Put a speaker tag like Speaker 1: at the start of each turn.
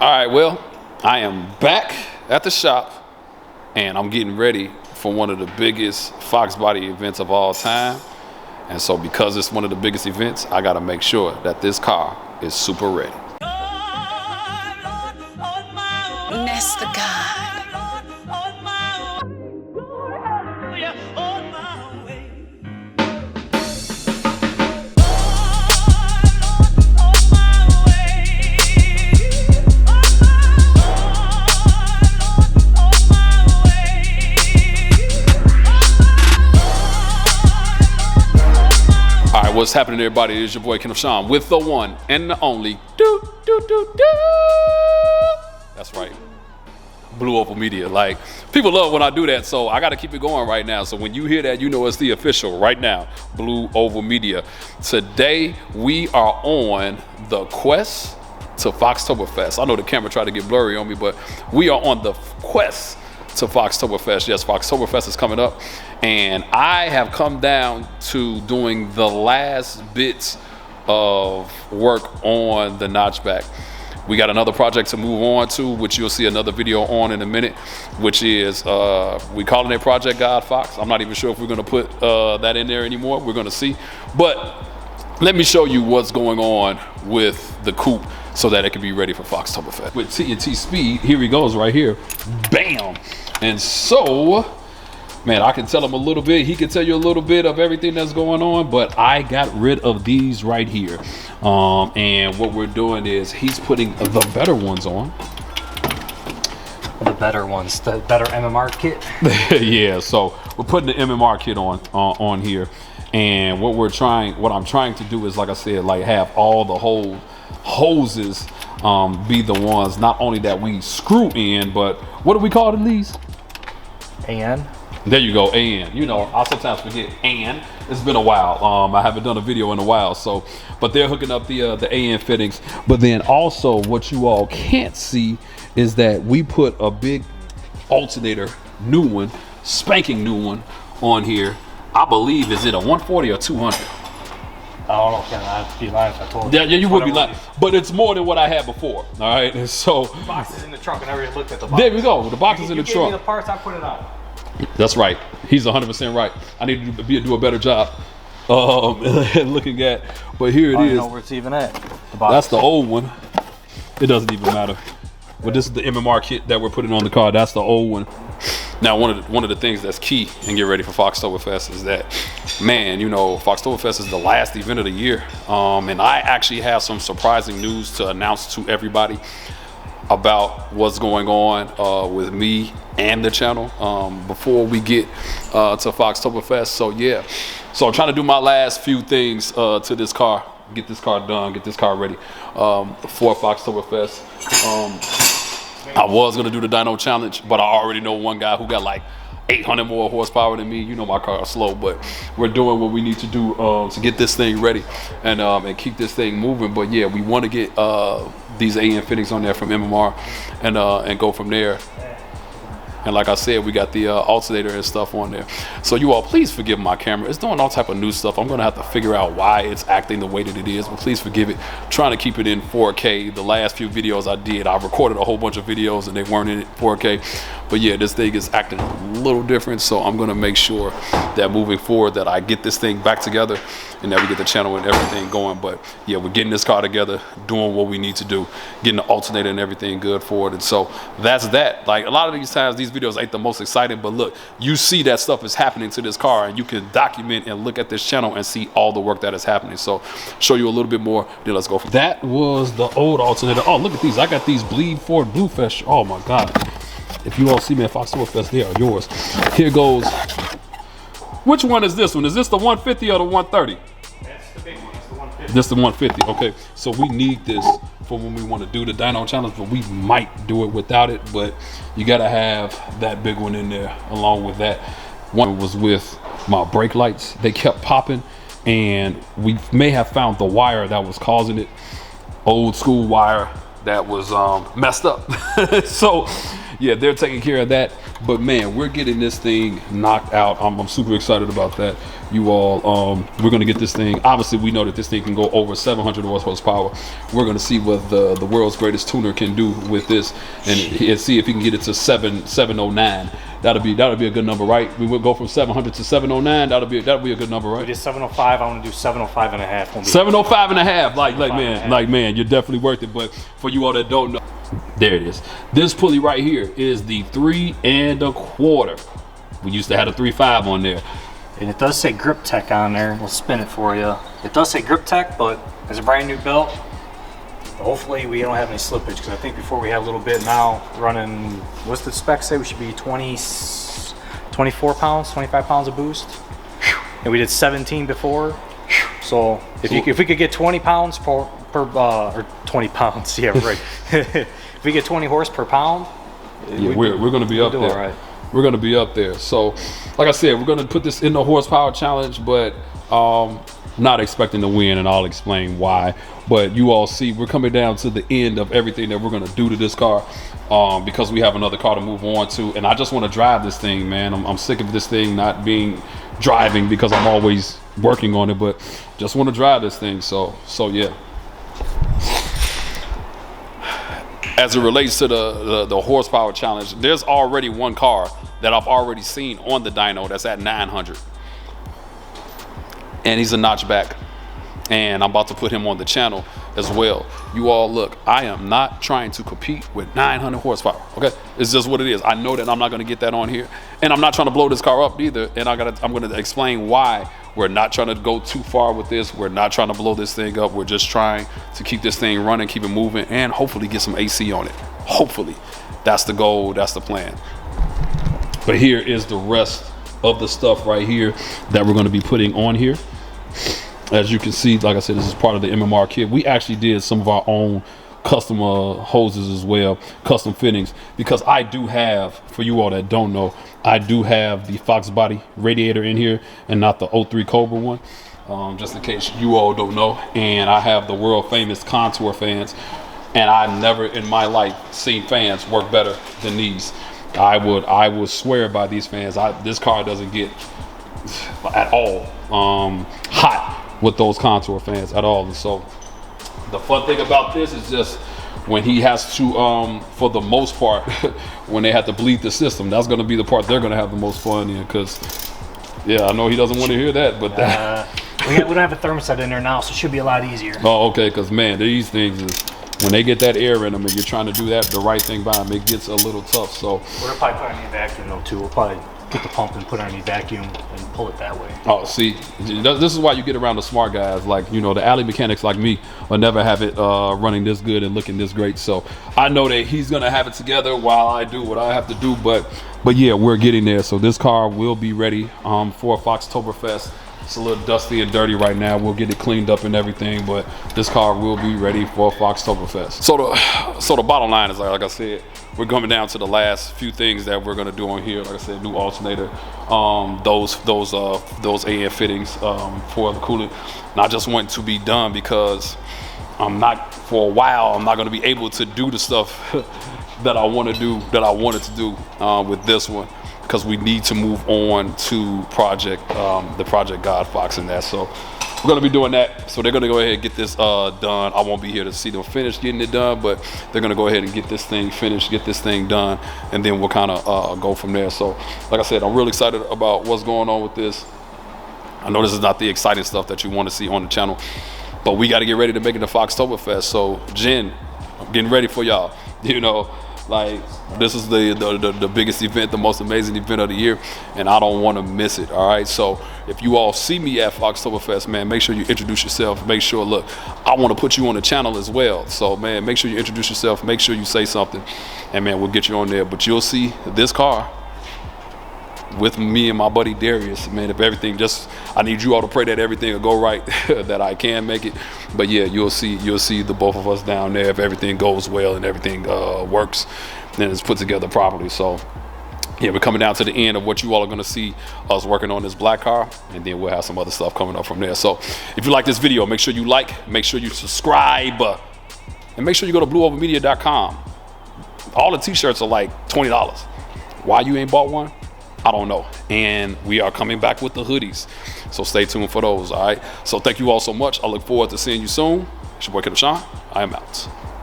Speaker 1: All right, well, I am back at the shop and I'm getting ready for one of the biggest Fox Body events of all time. And so because it's one of the biggest events, I gotta make sure that this car is super ready.
Speaker 2: Nest the God.
Speaker 1: All right, what's happening, everybody? It is your boy Kenneth Sean with the one and the only That's right, Blue Oval Media. Like, people love when I do that, so I got to keep it going right now. So when you hear that, you know it's the official right now, Blue Oval Media. Today we are on the quest to FOXTOBERFEST. I know the camera tried to get blurry on me, but we are on the quest to FOXTOBERFEST. Yes, FOXTOBERFEST is coming up, and I have come down to doing the last bits of work on the notchback. We got another project to move on to, which you'll see another video on in a minute, which is we calling it Project God Fox. I'm not even sure if we're going to put that in there anymore. We're going to see, but let me show you what's going on with the coupe so that it can be ready for FOXTOBERFEST. With TNT Speed, here he goes right here. Bam! And so, man, I can tell him a little bit. He can tell you a little bit of everything that's going on, but I got rid of these right here. And what we're doing is he's putting the better ones on.
Speaker 3: The better ones, the better MMR kit.
Speaker 1: Yeah, so we're putting the MMR kit on here. And what I'm trying to do is, like I said, like have all the whole hoses be the ones not only that we screw in, but what do we call them, these?
Speaker 3: And
Speaker 1: there you go, and you know, I sometimes forget, and it's been a while. I haven't done a video in a while, so but they're hooking up the AN fittings. But then also what you all can't see is that we put a big alternator, new one, spanking new one on here. I believe, is it a 140 or 200?
Speaker 3: I don't know, Ken, I'd be lying if I told you.
Speaker 1: Yeah, you would be lying, but it's more than what I had before. All right, and so
Speaker 3: the box is in the trunk, and I already looked at the box.
Speaker 1: There we go. The box is in the trunk.
Speaker 3: You gave me the parts, I put it on.
Speaker 1: That's right. He's 100% right. I need to do a better job looking at. But here it is.
Speaker 3: I don't know where it's even at. The box.
Speaker 1: That's the old one. It doesn't even matter. But this is the MMR kit that we're putting on the car. That's the old one. Now, one of the things that's key and get ready for FOXTOBERFEST is that, man, you know, FOXTOBERFEST is the last event of the year. And I actually have some surprising news to announce to everybody about what's going on with me and the channel before we get to FOXTOBERFEST. So yeah, so I'm trying to do my last few things to this car, get this car done, get this car ready for FOXTOBERFEST. I was gonna do the dyno challenge, but I already know one guy who got like 800 more horsepower than me. You know my car is slow, but we're doing what we need to do to get this thing ready and keep this thing moving. But yeah, we want to get these AN fittings on there from MMR and go from there. And like I said, we got the alternator and stuff on there. So you all, please forgive my camera. It's doing all type of new stuff. I'm gonna have to figure out why it's acting the way that it is, but please forgive it. I'm trying to keep it in 4K. The last few videos I did, I recorded a whole bunch of videos and they weren't in 4K. But yeah, this thing is acting a little different. So I'm gonna make sure that moving forward that I get this thing back together and that we get the channel and everything going. But yeah, we're getting this car together, doing what we need to do, getting the alternator and everything good for it. And so that's that. Like, a lot of these times, these videos ain't the most exciting, but look, you see that stuff is happening to this car and you can document and look at this channel and see all the work that is happening. So show you a little bit more, then let's go. That was the old alternator. Oh, look at these. I got these Bleed Ford Blue Fest. Oh my God. If you all see me at FOXTOBERFEST, they are yours. Here goes. Which one is this one? Is this the 150 or the 130?
Speaker 3: That's the big one. That's the 150.
Speaker 1: This is the 150. Okay, so we need this for when we want to do the dyno challenge, but we might do it without it. But you gotta have that big one in there along with that. One was with my brake lights. They kept popping, and we may have found the wire that was causing it. Old school wire that was messed up. So yeah, they're taking care of that. But man, we're getting this thing knocked out. I'm super excited about that. You all, we're gonna get this thing. Obviously, we know that this thing can go over 700 horsepower. We're gonna see what the world's greatest tuner can do with this, and see if he can get it to 709. That'll be a good number, right? We would go from 700 to 709. That'll be a good number, right?
Speaker 3: We did 705. I want to do 705 and a half.
Speaker 1: 705 and a half. Like man, you're definitely worth it. But for you all that don't know, there it is. This pulley right here is the 3 1/4. We used to have a 3.5 on there.
Speaker 3: And it does say Grip Tech on there. We'll spin it for you. It does say Grip Tech, but it's a brand new belt. Hopefully we don't have any slippage, because I think before we had a little bit. Now running, what's the specs say? We should be 24 pounds, 25 pounds of boost. And we did 17 before. So if we could get 20 pounds or 20 pounds, yeah, right. If we get 20 horse per pound,
Speaker 1: yeah, we're going to be up there. All right. We're going to be up there. So, like I said, we're going to put this in the horsepower challenge, but not expecting to win, and I'll explain why. But you all see, we're coming down to the end of everything that we're going to do to this car, because we have another car to move on to, and I just want to drive this thing, man. I'm sick of this thing not being driving, because I'm always working on it, but just want to drive this thing. So yeah. As it relates to the horsepower challenge, there's already one car that I've already seen on the dyno that's at 900, and he's a notchback, and I'm about to put him on the channel as well. You all, look, I am not trying to compete with 900 horsepower. Okay, it's just what it is. I know that I'm not going to get that on here, and I'm not trying to blow this car up either. And I'm going to explain why we're not trying to go too far with this. We're not trying to blow this thing up. We're just trying to keep this thing running, keep it moving, and hopefully get some AC on it. Hopefully, that's the goal. That's the plan. But here is the rest of the stuff right here that we're going to be putting on here. As you can see, like I said, this is part of the MMR kit. We actually did some of our own custom hoses as well, custom fittings, because I do have, for you all that don't know, I do have the Fox body radiator in here and not the 03 Cobra one, just in case you all don't know. And I have the world famous Contour fans, and I've never in my life seen fans work better than these. I would swear by these fans. This car doesn't get at all hot with those Contour fans at all. And so the fun thing about this is just when he has to, for the most part, when they have to bleed the system, that's going to be the part they're going to have the most fun in, because, yeah, I know he doesn't want to hear that, but
Speaker 3: we don't have a thermostat in there now, so it should be a lot easier.
Speaker 1: Oh, okay, because, man, these things is, when they get that air in them and you're trying to do the right thing by them, it gets a little tough. So
Speaker 3: we're probably putting it in vacuum though too. We'll probably get the pump and put it in vacuum and pull it that way.
Speaker 1: Oh, see, this is why you get around the smart guys, like, you know, the alley mechanics like me will never have it running this good and looking this great. So I know that he's gonna have it together while I do what I have to do. But yeah, we're getting there. So this car will be ready for FOXTOBERFEST. It's a little dusty and dirty right now. We'll get it cleaned up and everything, but this car will be ready for FOXTOBERFEST. So the bottom line is, like I said, we're coming down to the last few things that we're gonna do on here. Like I said, new alternator, those AN fittings for the coolant. And I just want to be done, because for a while, I'm not gonna be able to do the stuff that I want to do, that I wanted to do with this one, because we need to move on to the Project God Fox and that. So we're gonna be doing that. So they're gonna go ahead and get this done. I won't be here to see them finish getting it done, but they're gonna go ahead and get this thing finished, get this thing done, and then we'll kind of go from there. So like I said, I'm really excited about what's going on with this. I know this is not the exciting stuff that you want to see on the channel, but we got to get ready to make it to FOXTOBERFEST. So Jen, I'm getting ready for y'all. You know, like, this is the biggest event, the most amazing event of the year, and I don't want to miss it. All right, so if you all see me at FOXTOBERFEST, man, make sure you introduce yourself. Make sure, look, I want to put you on the channel as well. So man, make sure you introduce yourself, make sure you say something, and man, we'll get you on there. But you'll see this car with me and my buddy Darius, man. If everything, I need you all to pray that everything will go right, that I can make it. But yeah, you'll see the both of us down there if everything goes well and everything works and it's put together properly. So yeah, we're coming down to the end of what you all are going to see us working on this black car, and then we'll have some other stuff coming up from there. So if you like this video, make sure you like, make sure you subscribe, and make sure you go to blueovermedia.com. All the t-shirts are like $20. Why you ain't bought one? I don't know. And we are coming back with the hoodies. So stay tuned for those, all right? So thank you all so much. I look forward to seeing you soon. It's your boy, Kid Sean. I am out.